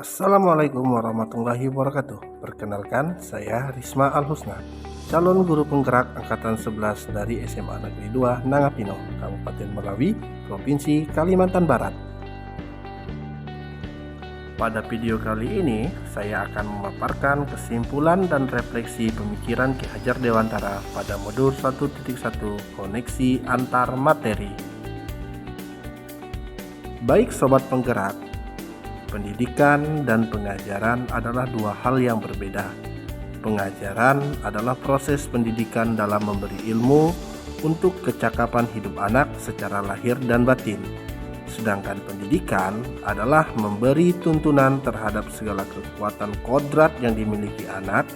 Assalamualaikum warahmatullahi wabarakatuh. Perkenalkan, saya Risma Al-Husna, calon guru penggerak angkatan 11 dari SMA Negeri 2 Nangapino, Kabupaten Melawi, Provinsi Kalimantan Barat. Pada video kali ini, saya akan memaparkan kesimpulan dan refleksi pemikiran Ki Hajar Dewantara pada modul 1.1 koneksi antar materi. Baik sobat penggerak, pendidikan dan pengajaran adalah dua hal yang berbeda. Pengajaran adalah proses pendidikan dalam memberi ilmu untuk kecakapan hidup anak secara lahir dan batin. Sedangkan pendidikan adalah memberi tuntunan terhadap segala kekuatan kodrat yang dimiliki anak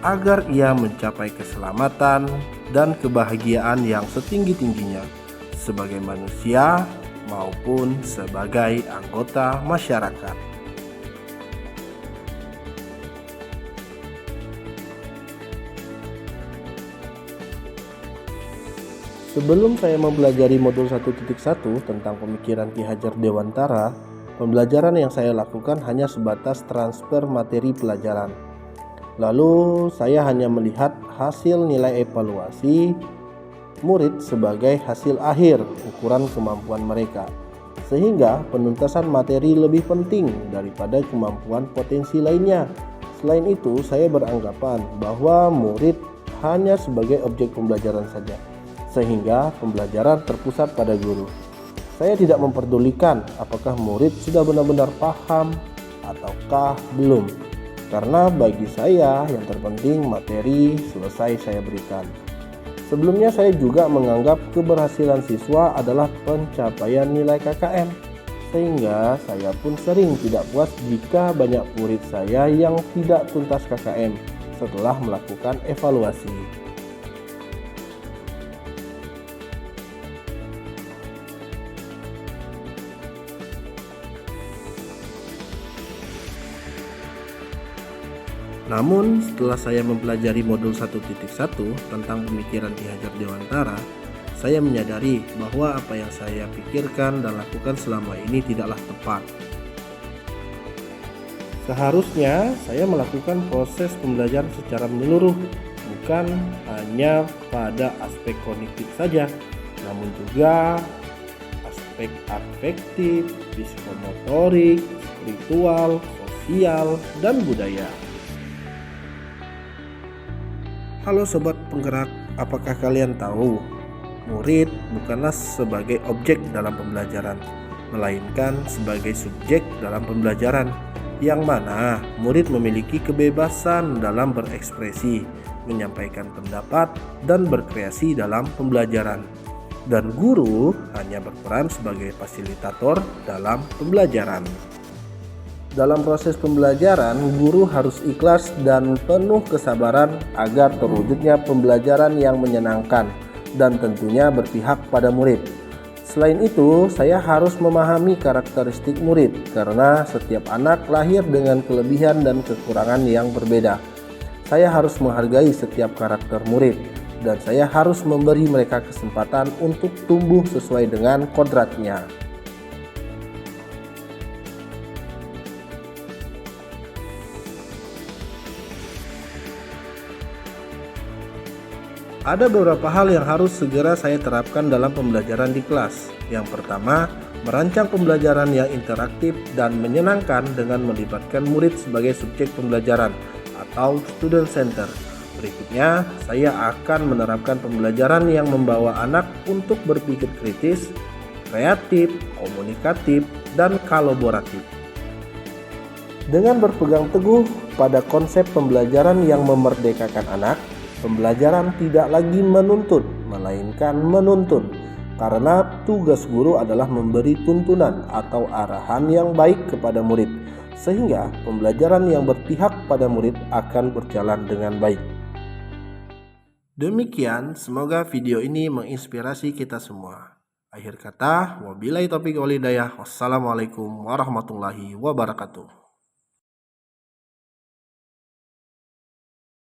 agar ia mencapai keselamatan dan kebahagiaan yang setinggi-tingginya sebagai manusia maupun sebagai anggota masyarakat. Sebelum saya mempelajari modul 1.1 tentang pemikiran Ki Hajar Dewantara, pembelajaran yang saya lakukan hanya sebatas transfer materi pelajaran. Lalu saya hanya melihat hasil nilai evaluasi murid sebagai hasil akhir ukuran kemampuan mereka, sehingga penuntasan materi lebih penting daripada kemampuan potensi lainnya. Selain itu, saya beranggapan bahwa murid hanya sebagai objek pembelajaran saja, sehingga pembelajaran terpusat pada guru. Saya tidak memperdulikan apakah murid sudah benar-benar paham ataukah belum, karena bagi saya yang terpenting materi selesai saya berikan. Sebelumnya saya juga menganggap keberhasilan siswa adalah pencapaian nilai KKM, sehingga saya pun sering tidak puas jika banyak murid saya yang tidak tuntas KKM setelah melakukan evaluasi. Namun setelah saya mempelajari modul 1.1 tentang pemikiran Ki Hajar Dewantara, saya menyadari bahwa apa yang saya pikirkan dan lakukan selama ini tidaklah tepat. Seharusnya saya melakukan proses pembelajaran secara menyeluruh, bukan hanya pada aspek kognitif saja, namun juga aspek afektif, psikomotorik, spiritual, sosial, dan budaya. Halo sobat penggerak, apakah kalian tahu murid bukanlah sebagai objek dalam pembelajaran, melainkan sebagai subjek dalam pembelajaran, yang mana murid memiliki kebebasan dalam berekspresi, menyampaikan pendapat, dan berkreasi dalam pembelajaran. Dan guru hanya berperan sebagai fasilitator dalam pembelajaran. Dalam proses pembelajaran, guru harus ikhlas dan penuh kesabaran agar terwujudnya pembelajaran yang menyenangkan dan tentunya berpihak pada murid. Selain itu, saya harus memahami karakteristik murid karena setiap anak lahir dengan kelebihan dan kekurangan yang berbeda. Saya harus menghargai setiap karakter murid dan saya harus memberi mereka kesempatan untuk tumbuh sesuai dengan kodratnya. Ada beberapa hal yang harus segera saya terapkan dalam pembelajaran di kelas. Yang pertama, merancang pembelajaran yang interaktif dan menyenangkan dengan melibatkan murid sebagai subjek pembelajaran atau student center. Berikutnya, saya akan menerapkan pembelajaran yang membawa anak untuk berpikir kritis, kreatif, komunikatif, dan kolaboratif. Dengan berpegang teguh pada konsep pembelajaran yang memerdekakan anak, pembelajaran tidak lagi menuntut, melainkan menuntun, karena tugas guru adalah memberi tuntunan atau arahan yang baik kepada murid, sehingga pembelajaran yang berpihak pada murid akan berjalan dengan baik. Demikian, semoga video ini menginspirasi kita semua. Akhir kata, wabillahi taufiq wal hidayah. Wassalamualaikum warahmatullahi wabarakatuh.